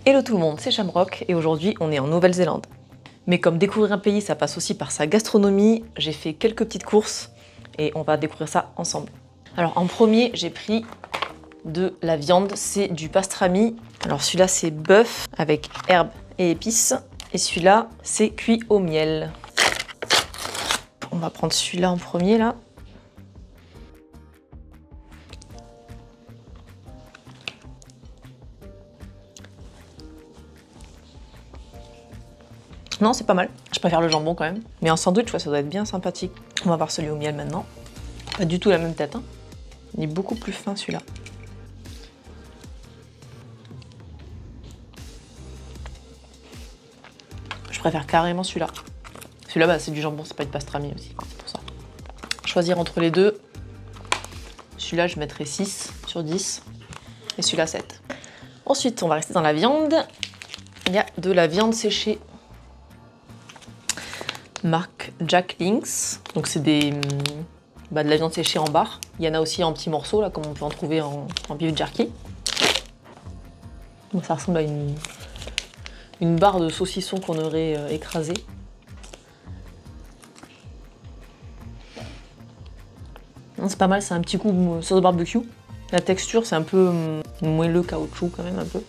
Hello tout le monde, c'est Shamrock et aujourd'hui on est en Nouvelle-Zélande. Mais comme découvrir un pays ça passe aussi par sa gastronomie, j'ai fait quelques petites courses et on va découvrir ça ensemble. Alors en premier j'ai pris de la viande, c'est du pastrami. Alors celui-là c'est bœuf avec herbes et épices et celui-là c'est cuit au miel. On va prendre celui-là en premier là. Non, c'est pas mal. Je préfère le jambon quand même. Mais en sandwich, ça doit être bien sympathique. On va voir celui au miel maintenant. Pas du tout la même tête. Hein. Il est beaucoup plus fin celui-là. Je préfère carrément celui-là. Celui-là, bah, c'est du jambon, c'est pas du pastrami aussi. C'est pour ça. Choisir entre les deux. Celui-là, je mettrai 6 sur 10. Et celui-là, 7. Ensuite, on va rester dans la viande. Il y a de la viande séchée. Marque Jack Links, donc c'est de la viande séchée en barre. Il y en a aussi en petits morceaux, là, comme on peut en trouver en beef jerky. Donc ça ressemble à une barre de saucisson qu'on aurait écrasée. C'est pas mal, c'est un petit coup sauce de barbecue. La texture, c'est un peu moelleux caoutchouc quand même, un peu.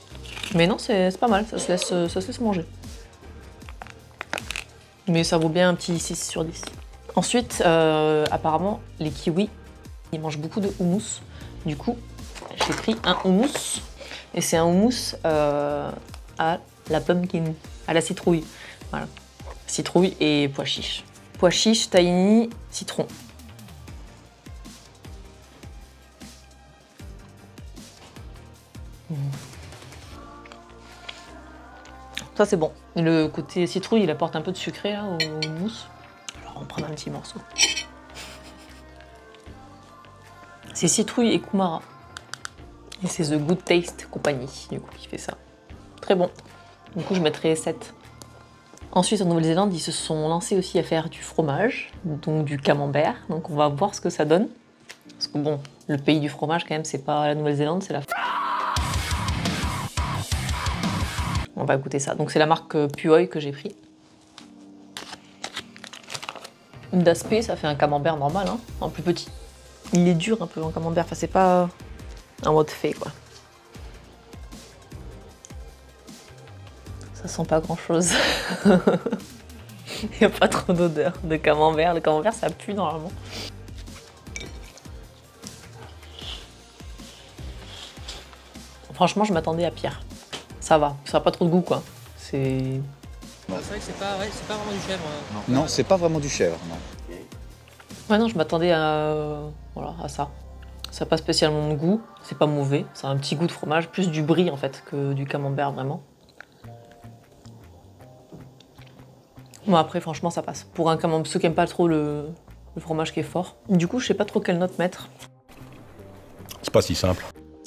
Mais non, c'est pas mal, ça se laisse manger. Mais ça vaut bien un petit 6 sur 10. Ensuite, apparemment, les kiwis, ils mangent beaucoup de houmous. Du coup, j'ai pris un houmous. Et c'est un houmous à la pumpkin, à la citrouille. Voilà. Citrouille et pois chiches. Pois chiches, tahini, citron. Ça c'est bon. Le côté citrouille, il apporte un peu de sucré là, au mousse. Alors on prend un petit morceau. C'est citrouille et kumara. Et c'est The Good Taste compagnie, du coup, qui fait ça. Très bon. Du coup, je mettrai 7. Ensuite, en Nouvelle-Zélande, ils se sont lancés aussi à faire du fromage, donc du camembert. Donc on va voir ce que ça donne. Parce que bon, le pays du fromage, quand même, c'est pas la Nouvelle-Zélande, c'est la... On va goûter ça. Donc c'est la marque Puoi que j'ai pris. D'aspect, ça fait un camembert normal, hein, en plus petit. Il est dur un peu en camembert, enfin c'est pas un mode fait quoi. Ça sent pas grand chose. Il n'y a pas trop d'odeur de camembert. Le camembert ça pue normalement. Franchement, je m'attendais à pire. Ça va, ça n'a pas trop de goût quoi. C'est vrai que c'est pas vraiment du chèvre. Non, c'est pas vraiment du chèvre, non. Ouais non, je m'attendais à ça. Ça n'a pas spécialement de goût, c'est pas mauvais. Ça a un petit goût de fromage, plus du brie en fait que du camembert vraiment. Bon après franchement ça passe. Pour un camembert, ceux qui n'aiment pas trop le fromage qui est fort. Du coup je sais pas trop quelle note mettre. C'est pas si simple.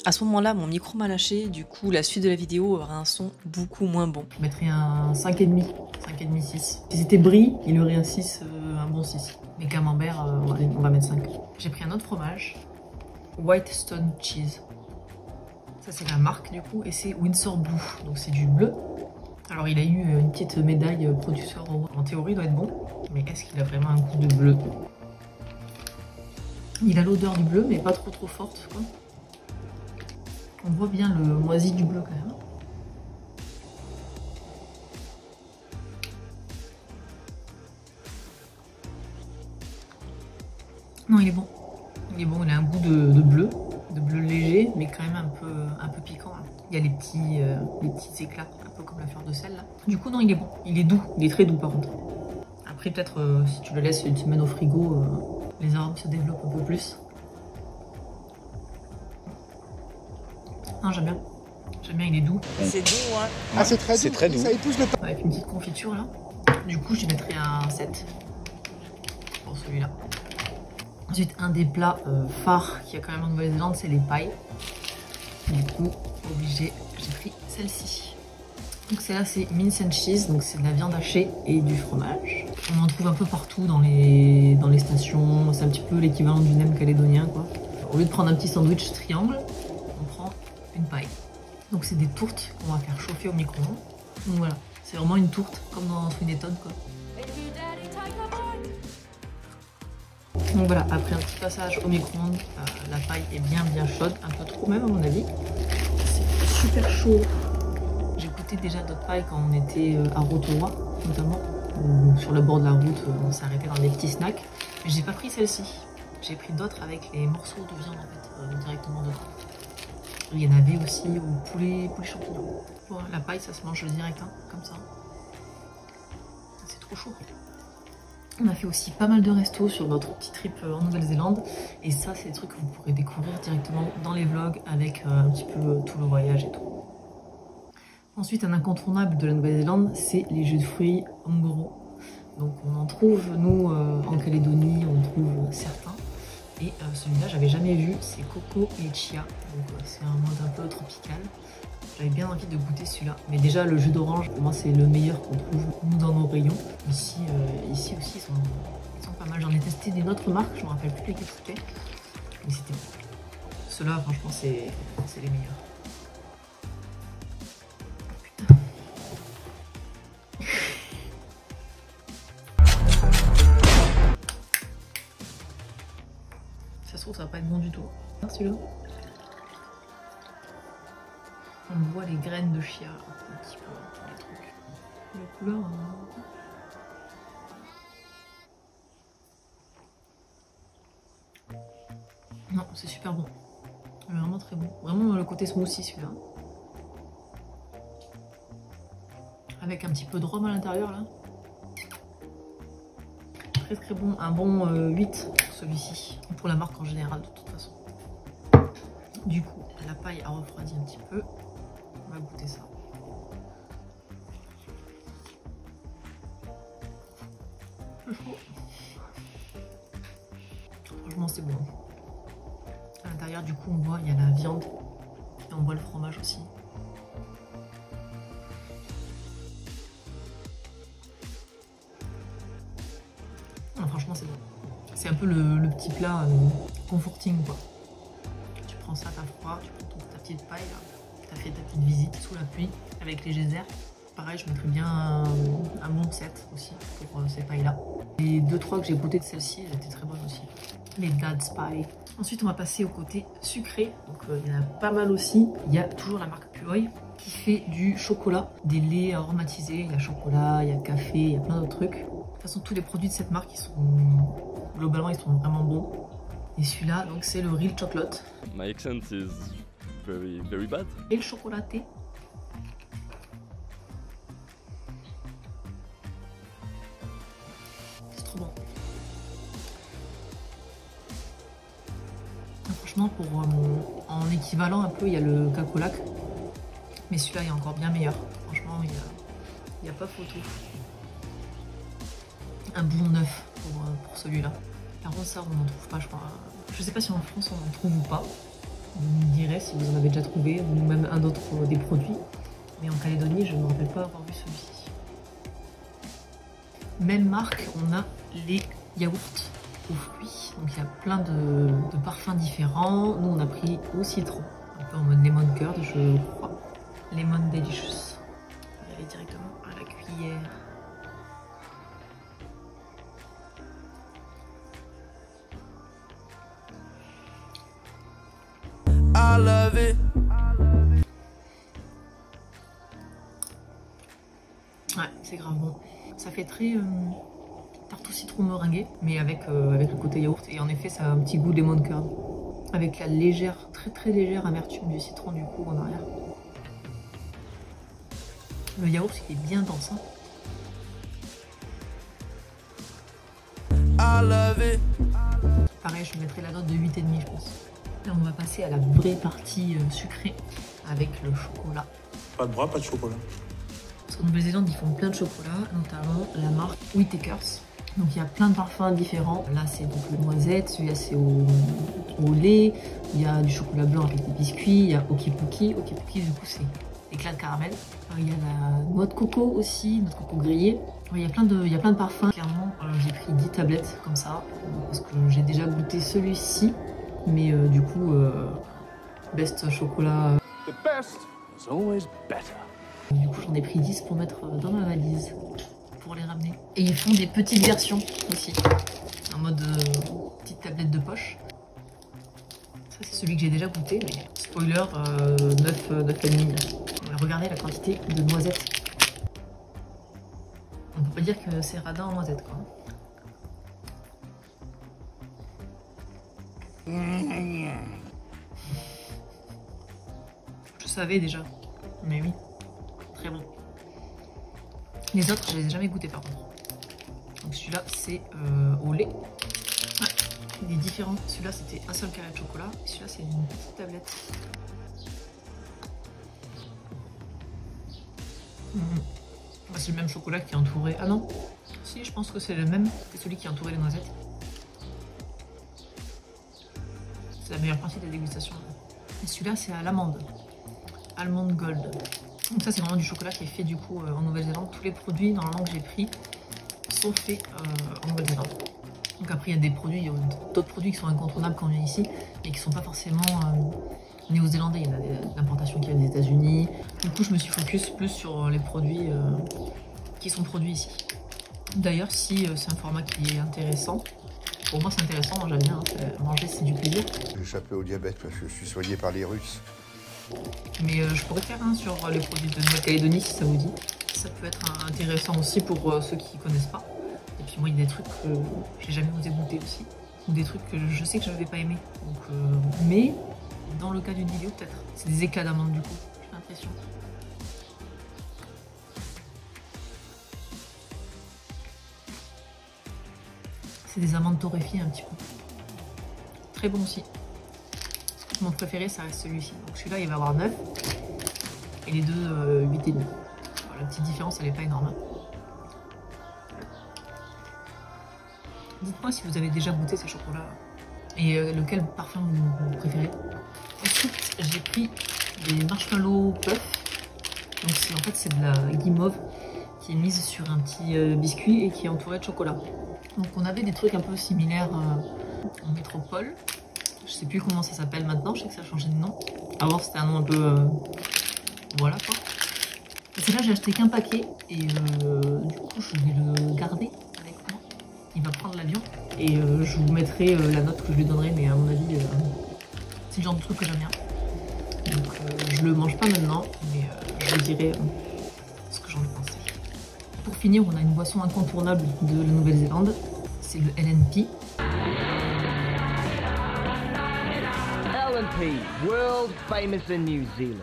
À ce moment-là, mon micro m'a lâché, du coup la suite de la vidéo aura un son beaucoup moins bon. Je mettrais un 5,5, 5,5, 6. Si c'était brie, il aurait un 6, un bon 6. Mais camembert, on va mettre 5. J'ai pris un autre fromage, White Stone Cheese. Ça c'est la marque du coup, et c'est Windsor Blue, donc c'est du bleu. Alors il a eu une petite médaille producteur, en théorie il doit être bon, mais est-ce qu'il a vraiment un goût de bleu? Il a l'odeur du bleu, mais pas trop forte quoi. On voit bien le moisi du bleu quand même. Non, il est bon. Il est bon, il a un goût de bleu léger, mais quand même un peu piquant. Il y a les petits éclats, un peu comme la fleur de sel là. Du coup, non, il est bon. Il est doux, il est très doux par contre. Après, peut-être si tu le laisses une semaine au frigo, les arômes se développent un peu plus. Non, j'aime bien. J'aime bien, il est doux. C'est doux, hein. Ah, c'est très doux. Ça épouse le pain. Avec une petite confiture là. Du coup, je mettrais un 7 pour celui-là. Ensuite, un des plats phares qu'il y a quand même en Nouvelle-Zélande, c'est les pailles. Du coup, obligé, j'ai pris celle-ci. Donc celle-là, c'est mince and cheese, donc c'est de la viande hachée et du fromage. On en trouve un peu partout dans les stations. C'est un petit peu l'équivalent du nem calédonien, quoi. Au lieu de prendre un petit sandwich triangle, on prend une paille. Donc c'est des tourtes qu'on va faire chauffer au micro-ondes. Donc voilà, c'est vraiment une tourte comme dans Sweetton quoi. Donc voilà, après un petit passage au micro-ondes, la paille est bien chaude, un peu trop même à mon avis. C'est super chaud. J'ai goûté déjà d'autres pailles quand on était à Rotorua notamment. Sur le bord de la route, on s'est arrêté dans des petits snacks. Mais j'ai pas pris celle-ci. J'ai pris d'autres avec les morceaux de viande en fait, directement dedans. Il y en avait aussi au poulet champignon. Bon, la paille, ça se mange direct, hein, comme ça. C'est trop chaud. On a fait aussi pas mal de restos sur notre petit trip en Nouvelle-Zélande. Et ça, c'est des trucs que vous pourrez découvrir directement dans les vlogs avec un petit peu tout le voyage et tout. Ensuite, un incontournable de la Nouvelle-Zélande, c'est les jus de fruits Ongoro. Donc on en trouve, nous, en Calédonie, on trouve certains. Et celui-là, j'avais jamais vu, c'est coco et chia. Donc c'est un mode un peu tropical. J'avais bien envie de goûter celui-là. Mais déjà, le jus d'orange, pour moi, c'est le meilleur qu'on trouve, nous, dans nos rayons. Ici aussi, ils sont pas mal. J'en ai testé des autres marques, je me rappelle plus lesquelles c'était. Mais c'était bon. Ceux-là, franchement, c'est les meilleurs. Ça va pas être bon du tout. Celui-là. On voit les graines de chia un petit peu dans les trucs. La couleur. Non, c'est super bon. Vraiment très bon. Vraiment le côté smoothie celui-là. Avec un petit peu de rhum à l'intérieur là. Très bon, un bon 8 celui-ci, pour la marque en général de toute façon. Du coup, la paille a refroidi un petit peu, on va goûter ça. C'est chaud. Franchement c'est bon. À l'intérieur du coup on voit il y a la viande et on voit le fromage aussi. Franchement c'est bon. C'est un peu le petit plat comforting quoi. Tu prends ça, t'as froid, tu prends ta petite paille là, t'as fait ta petite visite sous la pluie avec les geysers. Pareil, je mettrais bien un bon 7 aussi pour ces pailles là. Les 2-3 que j'ai goûté de celle-ci, elles étaient très bonnes aussi. Les Dad's Pie. Ensuite on va passer au côté sucré. Donc il y en a pas mal aussi. Il y a toujours la marque Puoi qui fait du chocolat, des laits aromatisés. Il y a chocolat, il y a café, il y a plein d'autres trucs. De toute façon, tous les produits de cette marque, globalement, ils sont vraiment bons. Et celui-là, donc c'est le Real Chocolate. My accent is very bad. Et le chocolaté. C'est trop bon. Franchement, en équivalent un peu, il y a le Cacolac. Mais celui-là est encore bien meilleur. Franchement, il n'y a pas photo. Un bon 9 pour celui-là. Par contre ça on n'en trouve pas je crois. Je sais pas si en France on en trouve ou pas. Vous me direz si vous en avez déjà trouvé ou même un autre des produits. Mais en Calédonie je ne me rappelle pas avoir vu celui-ci. Même marque, on a les yaourts aux fruits. Donc il y a plein de parfums différents. Nous on a pris au citron. Un peu en mode lemon curd je crois. Lemon delicious. On va y aller directement à la cuillère. I love it. Ouais, c'est grave bon. Ça fait très tarte au citron meringuée, mais avec le côté yaourt. Et en effet, ça a un petit goût lemon curd. Avec la légère, très légère amertume du citron du coup en arrière. Le yaourt, il est bien dense. Hein. I love it. Pareil, je mettrai la note de 8,5 je pense. Là, on va passer à la vraie partie sucrée avec le chocolat. Pas de bras, pas de chocolat. Parce qu'en Nouvelle-Zélande, ils font plein de chocolat, notamment la marque Whittakers. Donc il y a plein de parfums différents. Là, c'est donc le noisette, celui-là, c'est au lait. Il y a du chocolat blanc avec des biscuits. Il y a Okipoki. Okipoki, du coup, c'est éclat de caramel. Il y a la noix de coco aussi, noix de coco grillée. Il y a plein de parfums. Clairement, j'ai pris 10 tablettes comme ça, parce que j'ai déjà goûté celui-ci. Mais du coup, best chocolat. The best Du coup, j'en ai pris 10 pour mettre dans ma valise, pour les ramener. Et ils font des petites versions aussi, en mode petite tablette de poche. Ça, c'est celui que j'ai déjà goûté, mais spoiler, 9,5. Regardez la quantité de noisettes. On peut pas dire que c'est radin en noisettes, quoi. Je savais déjà, mais oui, très bon. Les autres, je les ai jamais goûtés par contre. Donc celui-là, c'est au lait. Ouais, il est différent. Celui-là, c'était un seul carré de chocolat. Celui-là, c'est une petite tablette. C'est le même chocolat qui est entouré. Ah non, si, je pense que c'est le même. C'est celui qui a entouré les noisettes. C'est la meilleure partie de la dégustation. Et celui-là, c'est à l'amande. Almond Gold. Donc ça, c'est vraiment du chocolat qui est fait du coup en Nouvelle-Zélande. Tous les produits normalement que j'ai pris sont faits en Nouvelle-Zélande. Donc après, il y a des produits, il y a d'autres produits qui sont incontournables quand on vient ici et qui sont pas forcément néo-zélandais. Il y en a d'importation qui vient des États-Unis. Du coup, je me suis focus plus sur les produits qui sont produits ici. D'ailleurs, si c'est un format qui est intéressant, pour moi c'est intéressant, moi j'aime bien, hein, manger c'est du plaisir. J'ai échappé au diabète parce que je suis soigné par les Russes. Mais je pourrais faire un sur les produits de Nouvelle-Calédonie si ça vous dit. Ça peut être intéressant aussi pour ceux qui ne connaissent pas. Et puis moi il y a des trucs que j'ai jamais osé goûter aussi. Ou des trucs que je sais que je ne vais pas aimer. Donc, mais dans le cas d'une vidéo peut-être. C'est des éclats d'amandes du coup, j'ai l'impression. C'est des amandes torréfiées un petit peu. Très bon aussi. Mon préféré, ça reste celui-ci. Donc celui-là, il va avoir 9. Et les deux, 8,5. Alors, la petite différence, elle n'est pas énorme. Dites-moi si vous avez déjà goûté ces chocolats. Et lequel parfum vous préférez. Ensuite, j'ai pris des marshmallow puff. Donc en fait, c'est de la guimauve qui est mise sur un petit biscuit et qui est entouré de chocolat. Donc on avait des trucs un peu similaires en métropole. Je sais plus comment ça s'appelle maintenant, je sais que ça a changé de nom. Avant c'était un nom un peu... voilà quoi. Et là j'ai acheté qu'un paquet et du coup je vais le garder avec moi. Il va prendre l'avion et je vous mettrai la note que je lui donnerai, mais à mon avis c'est le genre de truc que j'aime bien. Donc je le mange pas maintenant, mais je vous dirai ce que j'en ai pensé. Pour finir, on a une boisson incontournable de la Nouvelle-Zélande, c'est le LNP. LNP, world famous in New Zealand.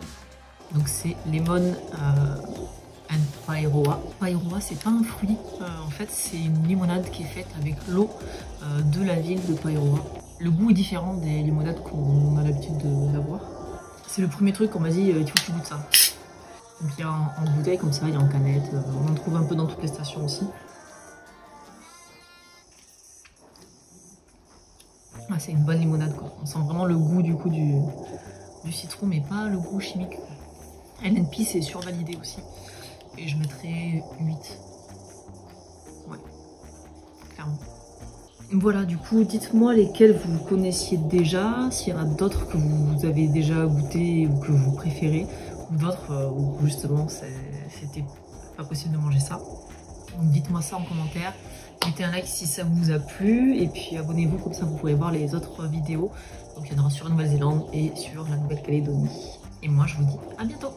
Donc c'est Lemon and Paeroa. Paeroa, c'est pas un fruit, en fait c'est une limonade qui est faite avec l'eau de la ville de Paeroa. Le goût est différent des limonades qu'on a l'habitude d'avoir. C'est le premier truc qu'on m'a dit, il faut que tu goûtes ça. Donc il y a en bouteille comme ça, il y a en canette, on en trouve un peu dans toutes les stations aussi. Ah, c'est une bonne limonade quoi, on sent vraiment le goût du coup du citron mais pas le goût chimique. LNP c'est survalidé aussi et je mettrais 8. Ouais, clairement. Voilà, du coup dites-moi lesquels vous connaissiez déjà, s'il y en a d'autres que vous avez déjà goûté ou que vous préférez. Ou d'autres où justement c'était pas possible de manger ça. Donc dites-moi ça en commentaire, mettez un like si ça vous a plu et puis abonnez-vous comme ça vous pourrez voir les autres vidéos. Donc il y en aura sur la Nouvelle-Zélande et sur la Nouvelle-Calédonie. Et moi je vous dis à bientôt.